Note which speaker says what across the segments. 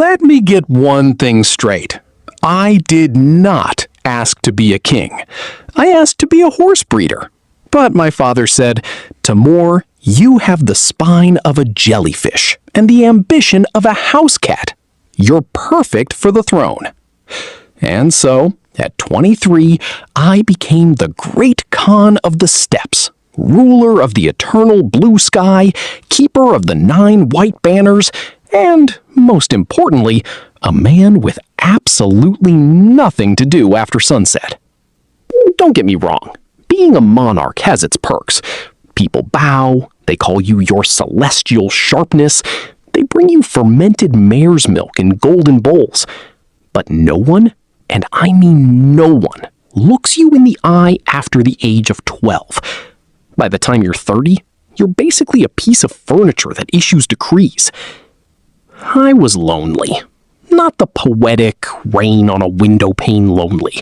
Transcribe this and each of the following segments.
Speaker 1: Let me get one thing straight. I did not ask to be a king. I asked to be a horse breeder. But my father said, "Timur, you have the spine of a jellyfish and the ambition of a house cat. You're perfect for the throne." And so, at 23, I became the great Khan of the steppes, ruler of the eternal blue sky, keeper of the 9 white banners, and, most importantly, a man with absolutely nothing to do after sunset. Don't get me wrong, being a monarch has its perks. People bow, they call you your celestial sharpness, they bring you fermented mare's milk in golden bowls. But no one, and I mean no one, looks you in the eye after the age of 12. By the time you're 30, you're basically a piece of furniture that issues decrees. I was lonely. Not the poetic, rain on a window pane lonely.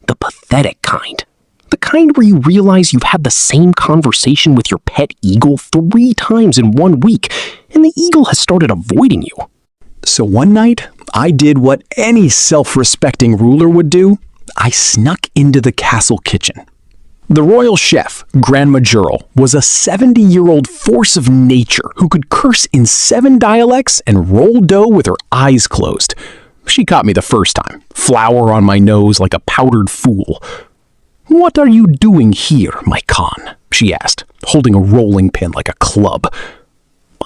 Speaker 1: The pathetic kind. The kind where you realize you've had the same conversation with your pet eagle 3 times in 1 week, and the eagle has started avoiding you.
Speaker 2: So one night, I did what any self-respecting ruler would do. I snuck into the castle kitchen. The royal chef, Grand Majoral, was a 70-year-old force of nature who could curse in 7 dialects and roll dough with her eyes closed. She caught me the first time, flour on my nose like a powdered fool. "What are you doing here, my Khan?" she asked, holding a rolling pin like a club.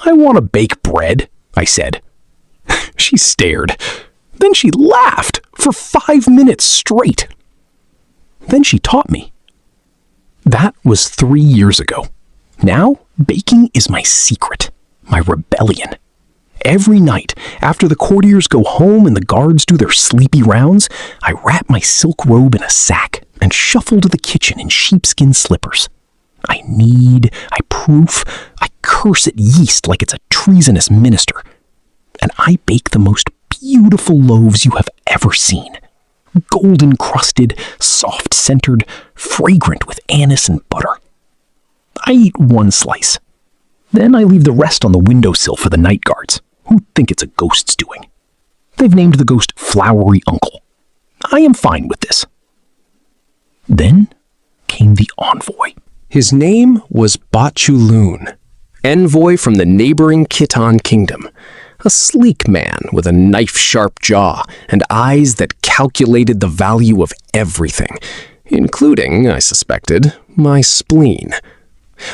Speaker 2: "I want to bake bread," I said. She stared. Then she laughed for 5 minutes straight. Then she taught me. That was 3 years ago. Now, baking is my secret, my rebellion. Every night, after the courtiers go home and the guards do their sleepy rounds, I wrap my silk robe in a sack and shuffle to the kitchen in sheepskin slippers. I knead, I proof, I curse at yeast like it's a treasonous minister. And I bake the most beautiful loaves you have ever seen. Golden crusted, soft centered, fragrant with anise and butter. I eat 1 slice. Then I leave the rest on the windowsill for the night guards, who think it's a ghost's doing. They've named the ghost Flowery Uncle. I am fine with this. Then came the envoy. His name was Bachulun, envoy from the neighboring Khitan kingdom. A sleek man with a knife-sharp jaw and eyes that calculated the value of everything, including, I suspected, my spleen.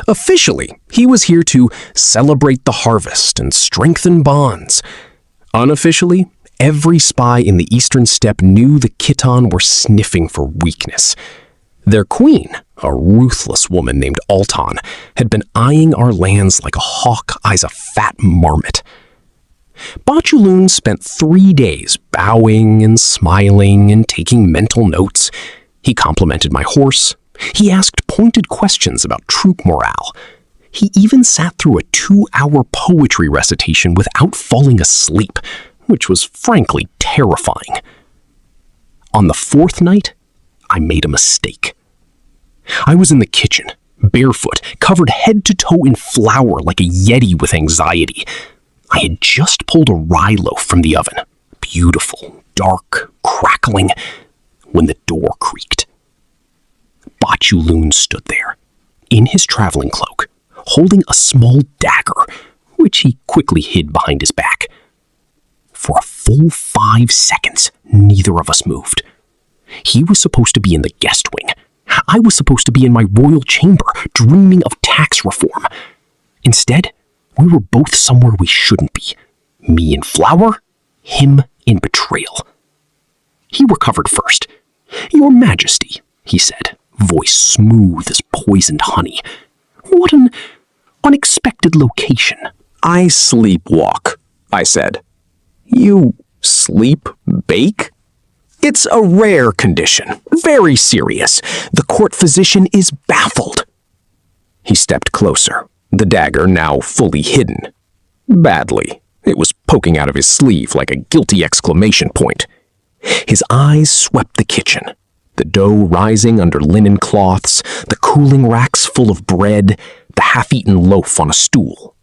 Speaker 2: Officially, he was here to celebrate the harvest and strengthen bonds. Unofficially, every spy in the Eastern Steppe knew the Khitan were sniffing for weakness. Their queen, a ruthless woman named Altan, had been eyeing our lands like a hawk eyes a fat marmot. Bachulun spent 3 days bowing and smiling and taking mental notes. He complimented my horse. He asked pointed questions about troop morale. He even sat through a 2-hour poetry recitation without falling asleep, which was frankly terrifying. On the 4th night, I made a mistake. I was in the kitchen, barefoot, covered head to toe in flour like a yeti with anxiety. I had just pulled a rye loaf from the oven, beautiful, dark, crackling, when the door creaked. Bachulun stood there, in his traveling cloak, holding a small dagger, which he quickly hid behind his back. For a full 5 seconds, neither of us moved. He was supposed to be in the guest wing. I was supposed to be in my royal chamber, dreaming of tax reform. Instead, we were both somewhere we shouldn't be. Me in flour, him in betrayal. He recovered first. "Your Majesty," he said, voice smooth as poisoned honey. "What an unexpected location." "I sleepwalk," I said. "You sleep-bake?" "It's a rare condition, very serious. The court physician is baffled." He stepped closer, the dagger now fully hidden. Badly. It was poking out of his sleeve like a guilty exclamation point. His eyes swept the kitchen, the dough rising under linen cloths, the cooling racks full of bread, the half-eaten loaf on a stool.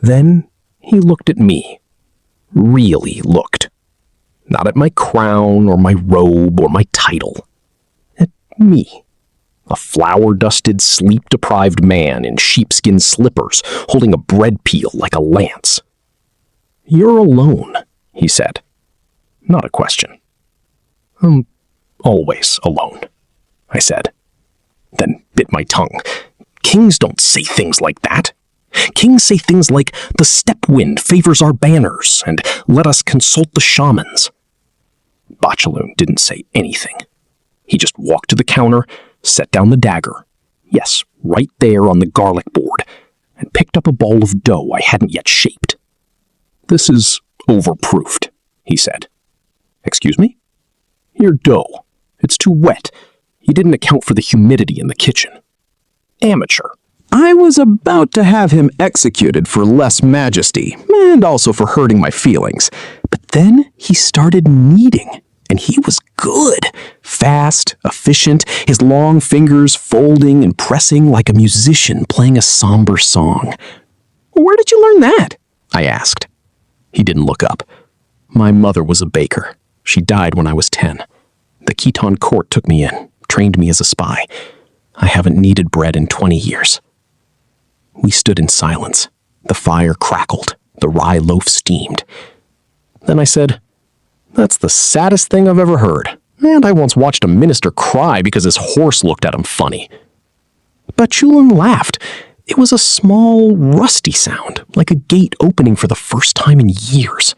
Speaker 2: Then he looked at me.
Speaker 1: really looked. Not at my crown or my robe or my title. At me. A flour-dusted, sleep-deprived man in sheepskin slippers holding a bread peel like a lance. "You're alone," he said. Not a question. "I'm always alone," I said. Then bit my tongue. Kings don't say things like that. Kings say things like, "The steppe wind favors our banners," and "Let us consult the shamans." Bachelun didn't say anything. He just walked to the counter, set down the dagger, yes, right there on the garlic board, and picked up a ball of dough I hadn't yet shaped. "This is overproofed," he said. "Excuse me?" "Your dough. It's too wet. You didn't account for the humidity in the kitchen." Amateur. I was about to have him executed for less majesty, and also for hurting my feelings. But then he started kneading, and he was good. Fast, efficient, his long fingers folding and pressing like a musician playing a somber song. "Where did you learn that?" I asked. He didn't look up. "My mother was a baker. She died when I was 10. The Khitan court took me in, trained me as a spy. I haven't kneaded bread in 20 years. We stood in silence. The fire crackled. The rye loaf steamed. Then I said, "That's the saddest thing I've ever heard. And I once watched a minister cry because his horse looked at him funny." Bachelun laughed. It was a small, rusty sound, like a gate opening for the first time in years.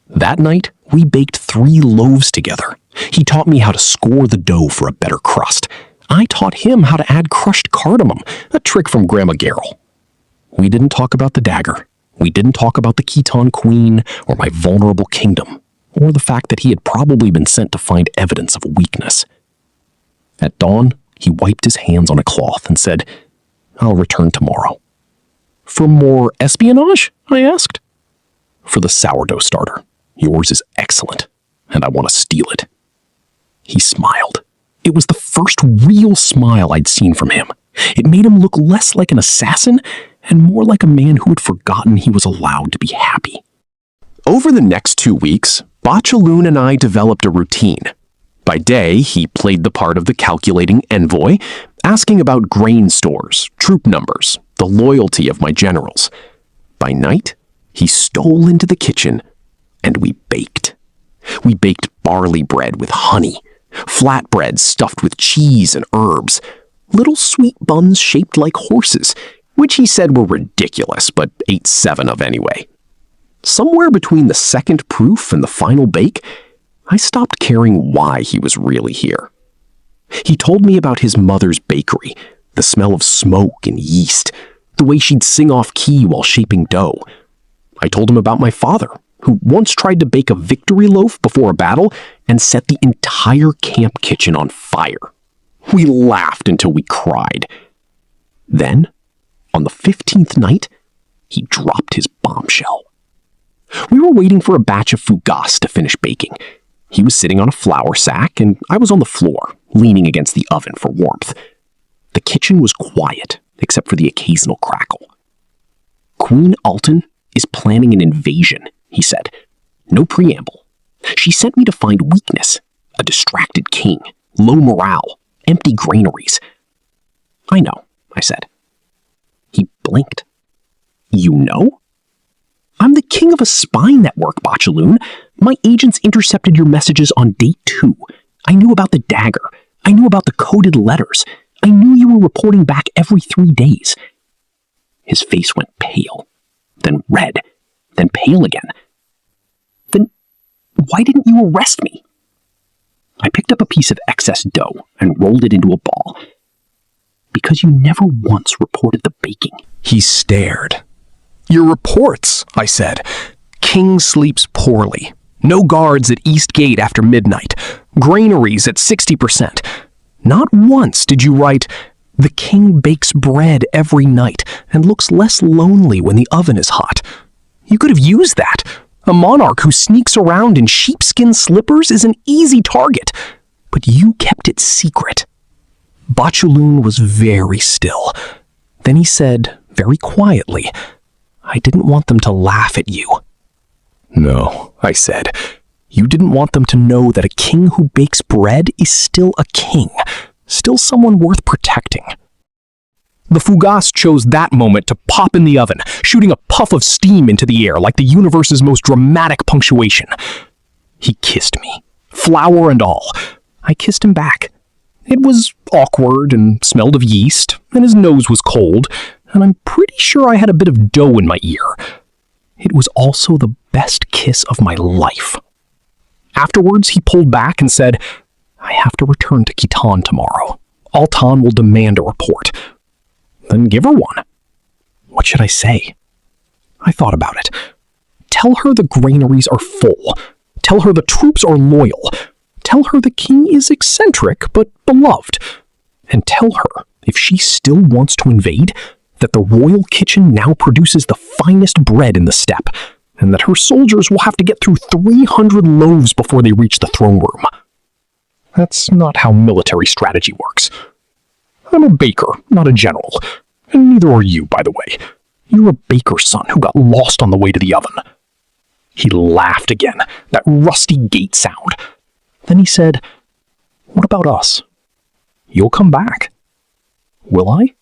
Speaker 1: That night, we baked 3 loaves together. He taught me how to score the dough for a better crust. I taught him how to add crushed cardamom, a trick from Grandma Geralt. We didn't talk about the dagger. We didn't talk about the Khitan queen or my vulnerable kingdom, or the fact that he had probably been sent to find evidence of weakness. At dawn, he wiped his hands on a cloth and said, "I'll return tomorrow." "For more espionage?" I asked. "For the sourdough starter. Yours is excellent, and I want to steal it." He smiled. It was the first real smile I'd seen from him. It made him look less like an assassin and more like a man who had forgotten he was allowed to be happy. Over the next 2 weeks, Bachelun and I developed a routine. By day, he played the part of the calculating envoy, asking about grain stores, troop numbers, the loyalty of my generals. By night, he stole into the kitchen, and we baked. We baked barley bread with honey, flatbreads stuffed with cheese and herbs, little sweet buns shaped like horses, which he said were ridiculous, but ate 7 of anyway. Somewhere between the second proof and the final bake, I stopped caring why he was really here. He told me about his mother's bakery, the smell of smoke and yeast, the way she'd sing off key while shaping dough. I told him about my father, who once tried to bake a victory loaf before a battle and set the entire camp kitchen on fire. We laughed until we cried. Then, on the 15th night, he dropped his bombshell. We were waiting for a batch of fougasse to finish baking. He was sitting on a flour sack, and I was on the floor, leaning against the oven for warmth. The kitchen was quiet, except for the occasional crackle. "Queen Alton is planning an invasion," he said. "No preamble. She sent me to find weakness, a distracted king, low morale, empty granaries." "I know," I said. He blinked. "You know?" "I'm the king of a spy network, Bachelun. My agents intercepted your messages on day 2. I knew about the dagger. I knew about the coded letters. I knew you were reporting back every 3 days." His face went pale, then red, then pale again. "Then why didn't you arrest me?" I picked up a piece of excess dough and rolled it into a ball. "Because you never once reported the baking." He stared. "Your reports," I said. "King sleeps poorly. No guards at East Gate after midnight. Granaries at 60%. Not once did you write, 'The king bakes bread every night and looks less lonely when the oven is hot.' You could have used that. A monarch who sneaks around in sheepskin slippers is an easy target. But you kept it secret." Bachelun was very still. Then he said, very quietly, "I didn't want them to laugh at you."
Speaker 2: No, I said. You didn't want them to know that a king who bakes bread is still a king, still someone worth protecting. The Fougas chose that moment to pop in the oven, shooting a puff of steam into the air like the universe's most dramatic punctuation. He kissed me, flour and all. I kissed him back. It was awkward and smelled of yeast, and his nose was cold, and I'm pretty sure I had a bit of dough in my ear. It was also the best kiss of my life. Afterwards, he pulled back and said, I have to return to Khitan tomorrow. Altan will demand a report. Then give her one. What should I say? I thought about it. Tell her the granaries are full. Tell her the troops are loyal. Tell her the king is eccentric but beloved. And tell her, if she still wants to invade, that the royal kitchen now produces the finest bread in the steppe, and that her soldiers will have to get through 300 loaves before they reach the throne room. That's not how military strategy works. I'm a baker, not a general. And neither are you, by the way. You're a baker's son who got lost on the way to the oven. He laughed again, that rusty gate sound. Then he said, What about us? You'll come back. Will I?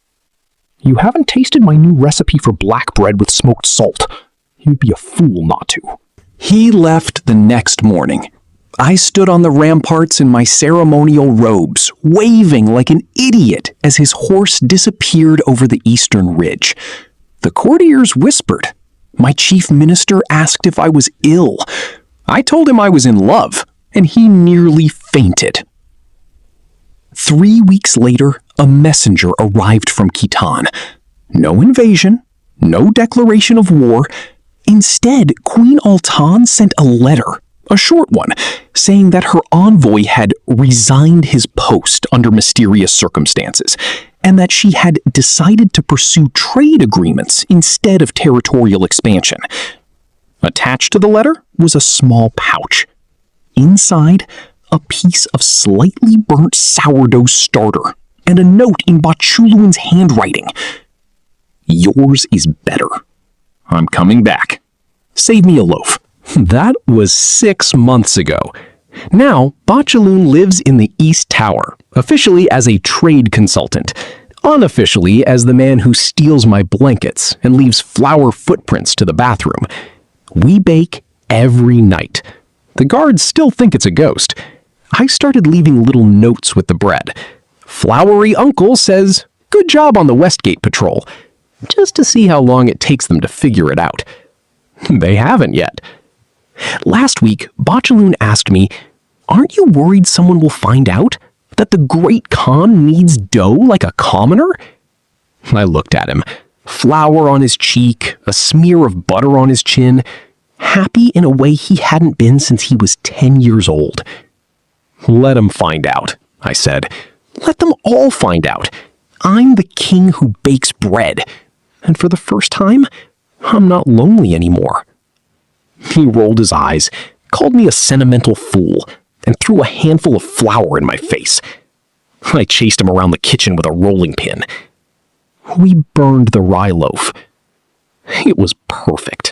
Speaker 2: You haven't tasted my new recipe for black bread with smoked salt. You'd be a fool not to. He left the next morning. I stood on the ramparts in my ceremonial robes, waving like an idiot as his horse disappeared over the eastern ridge. The courtiers whispered. My chief minister asked if I was ill. I told him I was in love, and he nearly fainted. 3 weeks later, a messenger arrived from Khitan. No invasion, no declaration of war. Instead, Queen Altan sent a letter, a short one, saying that her envoy had resigned his post under mysterious circumstances, and that she had decided to pursue trade agreements instead of territorial expansion. Attached to the letter was a small pouch. Inside, a piece of slightly burnt sourdough starter, and a note in Bachuluan's handwriting. Yours is better. I'm coming back. Save me a loaf. That was 6 months ago. Now, Bachaloon lives in the East Tower, officially as a trade consultant, unofficially as the man who steals my blankets and leaves flour footprints to the bathroom. We bake every night. The guards still think it's a ghost. I started leaving little notes with the bread. Flowery Uncle says, "Good job on the Westgate patrol," just to see how long it takes them to figure it out. They haven't yet. Last week, Bachaloon asked me, "Aren't you worried someone will find out? That the Great Khan needs dough like a commoner?" I looked at him. Flour on his cheek, a smear of butter on his chin, happy in a way he hadn't been since he was 10 years old. "Let him find out," I said. "Let them all find out. I'm the king who bakes bread. And for the first time, I'm not lonely anymore." He rolled his eyes, called me a sentimental fool, and threw a handful of flour in my face. I chased him around the kitchen with a rolling pin. We burned the rye loaf. It was perfect.